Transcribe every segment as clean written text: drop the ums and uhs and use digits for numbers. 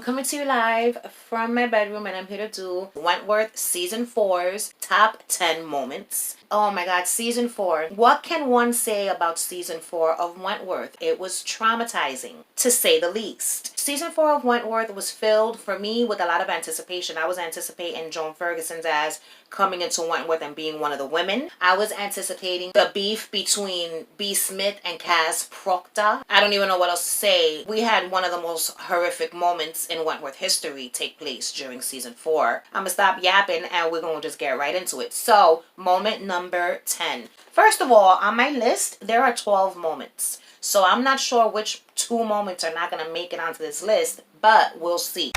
coming to you live from my bedroom, and I'm here to do Wentworth Season 4's Top 10 Moments. Oh my god, Season 4. What can one say about Season 4 of Wentworth? It was traumatizing, to say the least. Season 4 of Wentworth was filled, for me, with a lot of anticipation. I was anticipating Joan Ferguson's ass coming into Wentworth and being one of the women. I was anticipating the beef between B. Smith and Kaz Proctor. I don't even know what else to say. We had one of the most horrific moments in Wentworth history take place during Season 4. I'm gonna stop yapping and we're gonna just get right into it. So, moment number 10. First of all, on my list, there are 12 moments. So I'm not sure which 2 moments are not gonna make it onto this list, but we'll see.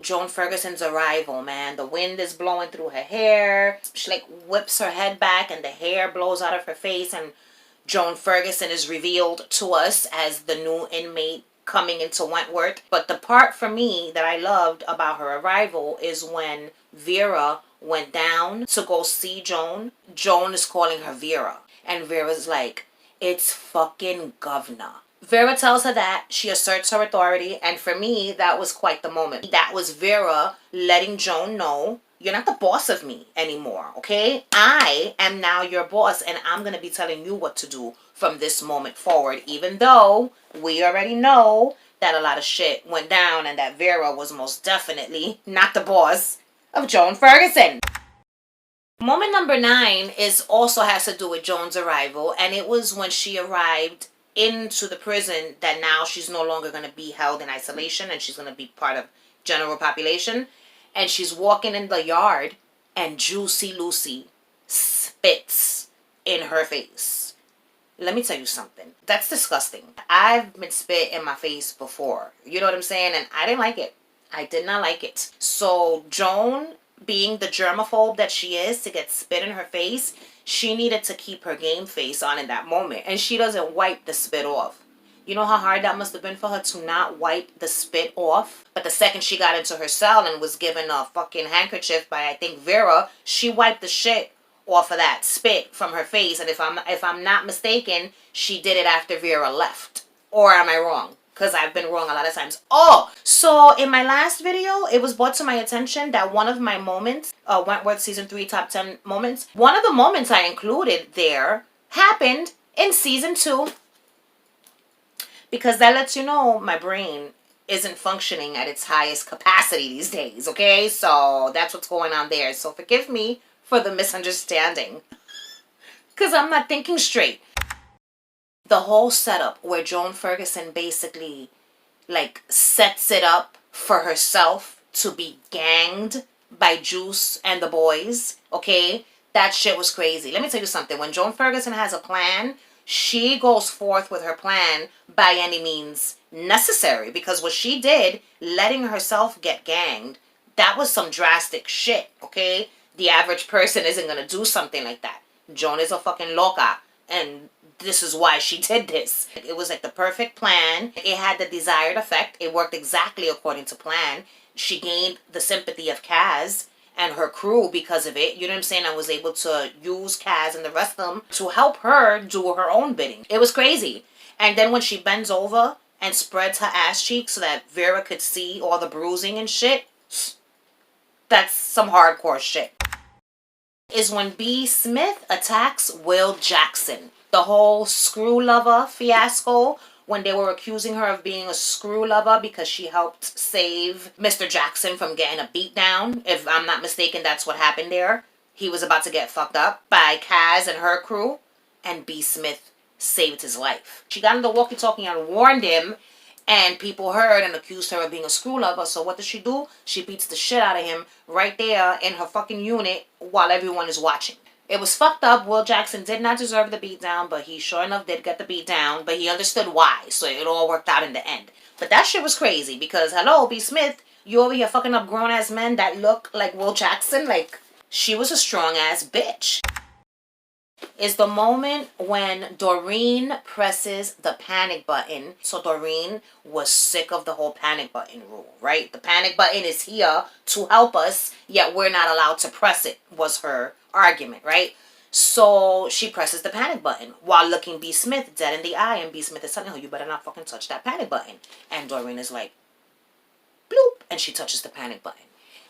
Joan Ferguson's arrival, man. The wind is blowing through her hair. She like whips her head back and the hair blows out of her face, and Joan Ferguson is revealed to us as the new inmate coming into Wentworth. But the part for me that I loved about her arrival is when Vera went down to go see Joan. Joan is calling her Vera, and Vera's like, "It's fucking governor." Vera tells her that. She asserts her authority, and for me, that was quite the moment. That was Vera letting Joan know, you're not the boss of me anymore, okay? I am now your boss, and I'm going to be telling you what to do from this moment forward, even though we already know that a lot of shit went down and that Vera was most definitely not the boss of Joan Ferguson. Moment number 9 also has to do with Joan's arrival, and it was when she arrived into the prison that now she's no longer going to be held in isolation and she's going to be part of general population. And she's walking in the yard and Juicy Lucy spits in her face. Let me tell you something. That's disgusting. I've been spit in my face before. You know what I'm saying? And I didn't like it. I did not like it. So Joan, being the germaphobe that she is, to get spit in her face, she needed to keep her game face on in that moment. And she doesn't wipe the spit off. You know how hard that must have been for her to not wipe the spit off? But the second she got into her cell and was given a fucking handkerchief by, I think, Vera, she wiped the shit off of that spit from her face. And if I'm not mistaken, she did it after Vera left. Or am I wrong? Because I've been wrong a lot of times. Oh, so in my last video, it was brought to my attention that one of my moments, Wentworth Season 3 Top 10 Moments, one of the moments I included there happened in Season 2. Because that lets you know my brain isn't functioning at its highest capacity these days, okay? So that's what's going on there. So forgive me for the misunderstanding. Because I'm not thinking straight. The whole setup where Joan Ferguson basically like sets it up for herself to be ganged by Juice and the boys, okay? That shit was crazy. Let me tell you something. When Joan Ferguson has a plan, she goes forth with her plan by any means necessary. Because what she did, letting herself get ganged, that was some drastic shit, okay? The average person isn't going to do something like that. Joan is a fucking loca. And this is why she did this. It was like the perfect plan. It had the desired effect. It worked exactly according to plan. She gained the sympathy of Kaz and her crew because of it. You know what I'm saying? I was able to use Kaz and the rest of them to help her do her own bidding. It was crazy. And then when she bends over and spreads her ass cheeks so that Vera could see all the bruising and shit, that's some hardcore shit. Is when B. Smith attacks Will Jackson. The whole screw lover fiasco, when they were accusing her of being a screw lover because she helped save Mr. Jackson from getting a beat down. If I'm not mistaken, that's what happened there. He was about to get fucked up by Kaz and her crew, and B. Smith saved his life. She got in the walkie-talkie and warned him, and people heard and accused her of being a screw lover. So what does she do? She beats the shit out of him right there in her fucking unit while everyone is watching. It was fucked up. Will Jackson did not deserve the beat down, but he sure enough did get the beat down. But he understood why, so it all worked out in the end. But that shit was crazy because, hello, B. Smith, you over here fucking up grown-ass men that look like Will Jackson? Like, she was a strong-ass bitch. Is the moment when Doreen presses the panic button. So Doreen was sick of the whole panic button rule, right? The panic button is here to help us, yet we're not allowed to press it, was her argument, right? So she presses the panic button while looking B. Smith dead in the eye, and B. Smith is telling her, you better not fucking touch that panic button. And Doreen is like, bloop, and she touches the panic button.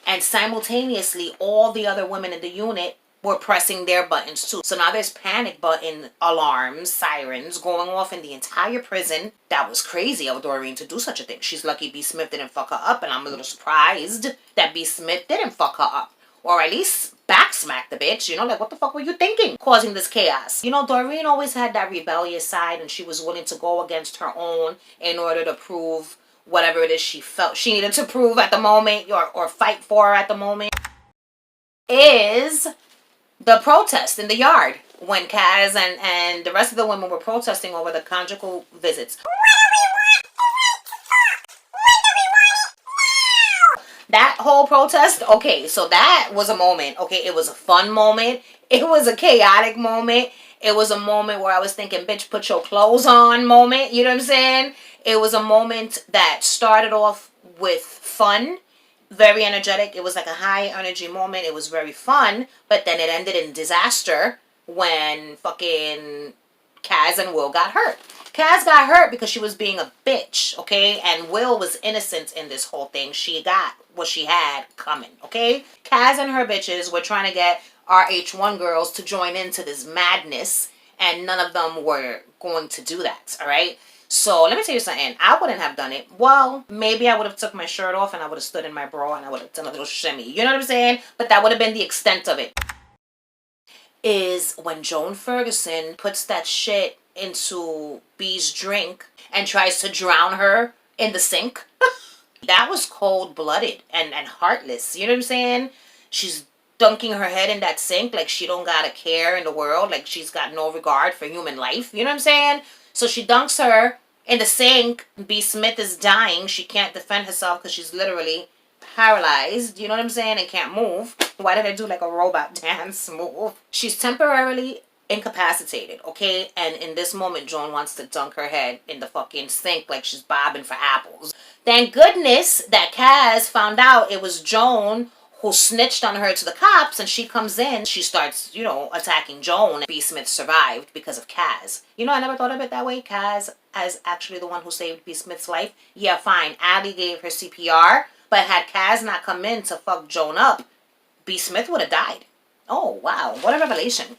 And simultaneously, all the other women in the unit were pressing their buttons too. So now there's panic button alarms, sirens going off in the entire prison. That was crazy of Doreen to do such a thing. She's lucky B. Smith didn't fuck her up, and I'm a little surprised that B. Smith didn't fuck her up. Or at least backsmack the bitch, you know, like what the fuck were you thinking causing this chaos? You know, Doreen always had that rebellious side, and she was willing to go against her own in order to prove whatever it is she felt she needed to prove at the moment, or fight for at the moment. Is the protest in the yard when Kaz and the rest of the women were protesting over the conjugal visits. That whole protest, okay, so that was a moment. Okay, it was a fun moment. It was a chaotic moment. It was a moment where I was thinking, bitch, put your clothes on moment. You know what I'm saying? It was a moment that started off with fun, very energetic. It was like a high energy moment. It was very fun, but then it ended in disaster when fucking Kaz and Will got hurt. Kaz got hurt because she was being a bitch, okay? And Will was innocent in this whole thing. She got what she had coming, okay? Kaz and her bitches were trying to get our H1 girls to join into this madness, and none of them were going to do that, all right? So let me tell you something. I wouldn't have done it. Well, maybe I would have took my shirt off and I would have stood in my bra and I would have done a little shimmy. You know what I'm saying? But that would have been the extent of it. Is when Joan Ferguson puts that shit into B's drink and tries to drown her in the sink. That was cold-blooded and heartless. You know what I'm saying? She's dunking her head in that sink like she don't got a care in the world. Like she's got no regard for human life. You know what I'm saying? So she dunks her in the sink. B. Smith is dying. She can't defend herself because she's literally paralyzed. You know what I'm saying? And can't move. Why did I do like a robot dance move? She's temporarily incapacitated, okay? And in this moment, Joan wants to dunk her head in the fucking sink like she's bobbing for apples. Thank goodness that Kaz found out it was Joan who snitched on her to the cops, and she comes in. She starts, you know, attacking Joan. B. Smith survived because of Kaz. You know, I never thought of it that way. Kaz as actually the one who saved B. Smith's life. Yeah, fine. Allie gave her CPR, but had Kaz not come in to fuck Joan up, B. Smith would have died. Oh, wow. What a revelation.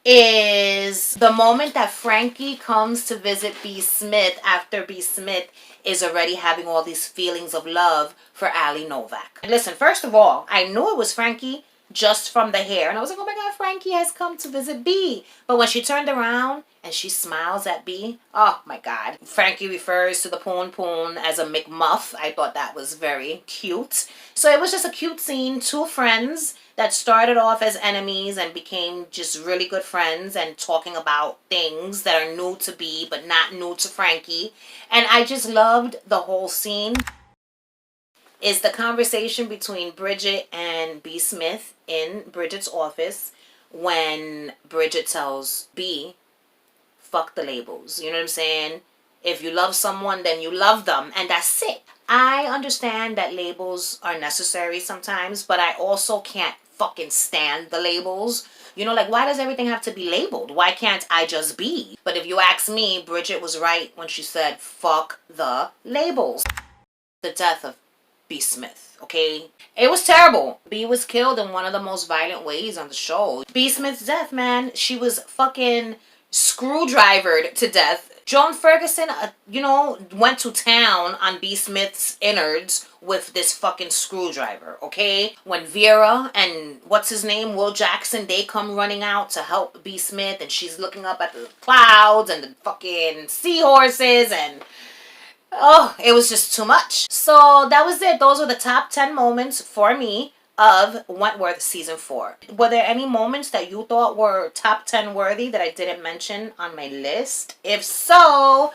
Is the moment that Frankie comes to visit B. Smith after B. Smith is already having all these feelings of love for Allie Novak. Listen, first of all, I knew it was Frankie just from the hair. And I was like, oh my God, Frankie has come to visit B. But when she turned around and she smiles at B, oh my God. Frankie refers to the poon poon as a McMuff. I thought that was very cute. So it was just a cute scene. Two friends that started off as enemies and became just really good friends and talking about things that are new to B but not new to Frankie. And I just loved the whole scene. Is the conversation between Bridget and B. Smith in Bridget's office when Bridget tells B, fuck the labels. You know what I'm saying? If you love someone, then you love them, and that's it. I understand that labels are necessary sometimes, but I also can't fucking stand the labels. You know, like, why does everything have to be labeled? Why can't I just be? But if you ask me, Bridget was right when she said, fuck the labels. The death of B. Smith, okay? It was terrible. B was killed in one of the most violent ways on the show. B. Smith's death, man. She was fucking screwdrivered to death. Joan Ferguson, you know, went to town on B. Smith's innards with this fucking screwdriver, okay? When Vera and what's his name, Will Jackson, they come running out to help B. Smith, and she's looking up at the clouds and the fucking seahorses, and oh, it was just too much. So that was it. Those were the top 10 moments for me of Wentworth season 4. Were there any moments that you thought were top 10 worthy that I didn't mention on my list? If so,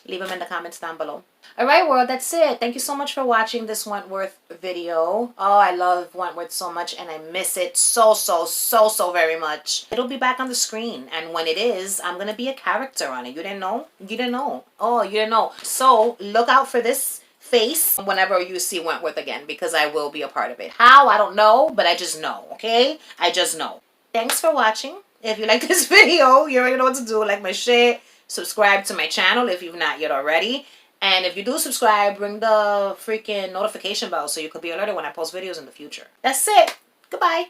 leave them in the comments down below. Alright world, that's it. Thank you so much for watching this Wentworth video. Oh, I love Wentworth so much and I miss it so very much. It'll be back on the screen, and when it is, I'm gonna be a character on it. You didn't know? You didn't know? Oh, you didn't know. So look out for this face whenever you see Wentworth again, because I will be a part of it. How? I don't know, but I just know, okay? I just know. Thanks for watching. If you like this video, you already know what to do. Like my shit. Subscribe to my channel if you've not yet already. And if you do subscribe, ring the freaking notification bell so you could be alerted when I post videos in the future. That's it. Goodbye.